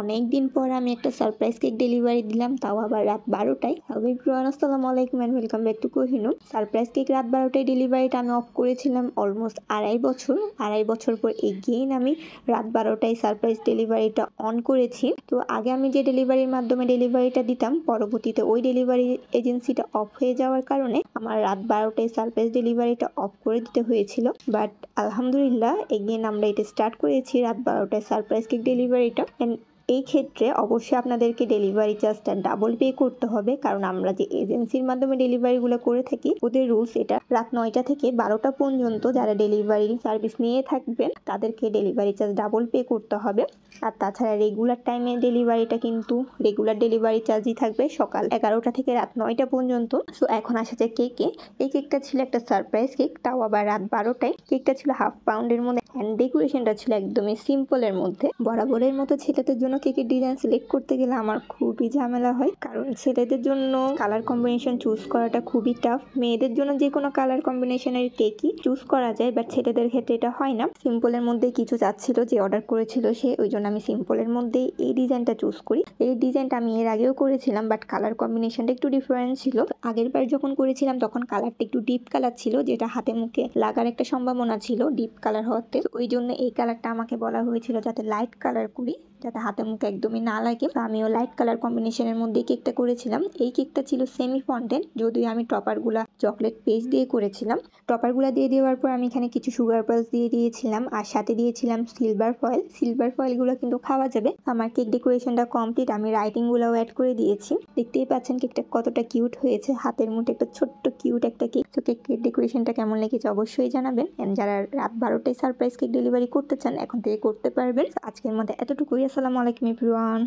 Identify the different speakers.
Speaker 1: অনেক দিন পর আমি একটা সারপ্রাইজ কেক ডেলিভারি দিলাম, তাও আবার রাত 12টায়। হ্যালো এভরিওয়ান, আসসালামু আলাইকুম and welcome back to Kohinoor. Surprise cake রাত 12টায় ডেলিভারিটা আমি অফ করেছিলাম অলমোস্ট আড়াই বছর পর এগেইন আমি রাত 12টায় সারপ্রাইজ ডেলিভারিটা অন করেছি। তো আগে আমি যে ডেলিভারির মাধ্যমে ডেলিভারিটা দিতাম, পরবর্তীতে ওই ডেলিভারি এজেন্সিটা অফ হয়ে যাওয়ার কারণে আমার রাত 12টায় সারপ্রাইজ ডেলিভারিটা অফ করে দিতে হয়েছিল। বাট আলহামদুলিল্লাহ এগেইন আমরা এটা স্টার্ট করেছি রাত 12টায় সারপ্রাইজ কেক ডেলিভারিটা। এই ক্ষেত্রে অবশ্যই আপনাদেরকে ডেলিভারি চার্জটা ডাবল পে করতে হবে, কারণ আমরা যে এজেন্সির মাধ্যমে ডেলিভারিগুলো করে থাকি ওদের রুলস এটা, রাত 9টা থেকে 12টা পর্যন্ত যারা ডেলিভারি সার্ভিস নিয়ে থাকবেন তাদেরকে ডেলিভারি চার্জ ডাবল পে করতে হবে। আর তাছাড়া রেগুলার টাইমে ডেলিভারিটা কিন্তু রেগুলার ডেলিভারি চার্জই থাকবে সকাল 11টা থেকে রাত 9টা পর্যন্ত। সো এখন আসা যায় কেকে। এই কেকটা ছিল একটা সারপ্রাইজ কেক, তাও আবার রাত 12টায়। কেকটা ছিল হাফ পাউন্ডের মধ্যে অ্যান্ড ডেকোরেশনটা ছিল একদমই সিম্পলের মধ্যে। বরাবরের মতো ছেলেদের জন্য কেকের ডিজাইন সিলেক্ট করতে গেলে আমার খুবই ঝামেলা হয়, কারণ ছেলেদের জন্য কালার কম্বিনেশন চুজ করাটা খুবই টাফ। মেয়েদের জন্য যে কোনো কালার কম্বিনেশনের কেকই চুজ করা যায়, বাট ছেলেদের ক্ষেত্রে এটা হয় না। সিম্পলের মধ্যে কিছু চাচ্ছিল, যে অর্ডার করেছিল সে, ওই জন্য আমি সিম্পলের মধ্যে এই ডিজাইনটা চুজ করি। এই ডিজাইনটা আমি এর আগেও করেছিলাম, বাট কালার কম্বিনেশনটা একটু ডিফারেন্ট ছিল। আগের বার যখন করেছিলাম তখন কালারটা একটু ডিপ কালার ছিল, যেটা হাতে মুখে লাগার একটা সম্ভাবনা ছিল ডিপ কালার হওয়াতে। ওই জন্য এই কালারটা আমাকে বলা হয়েছিল যাতে লাইট কালার করি, যাতে হাতে মুখে একদমই না লাগে। তো আমিও লাইট কালার কম্বিনেশনের মধ্যে কেকটা করেছিলাম। এই কেকটা ছিল সেমি ফন্টেন, যদিও আমি টপারগুলা চকলেট পেস্ট দিয়ে করেছিলাম। টপারগুলা দিয়ে দেওয়ার পর আমি এখানে কিছু সুগার পালস দিয়ে দিয়েছিলাম, আর সাথে দিয়েছিলাম সিলভার ফয়েল। সিলভার ফয়েলগুলো কিন্তু খাওয়া যাবে। আমার কেক ডেকোরেশনটা কমপ্লিট, আমি রাইটিংগুলোও অ্যাড করে দিয়েছি। দেখতেই পাচ্ছেন কেকটা কতটা কিউট হয়েছে, হাতের মুঠে একটা ছোট্ট কিউট একটা কেক। তো কেকের ডেকোরেশনটা কেমন লেগেছে অবশ্যই জানাবেন। যারা রাত 12টায় সারপ্রাইজ কেক ডেলিভারি করতে চান এখন থেকে করতে পারবেন। আজকের মধ্যে এতটুকুই। আসসালামু আলাইকুম এভরিওয়ান।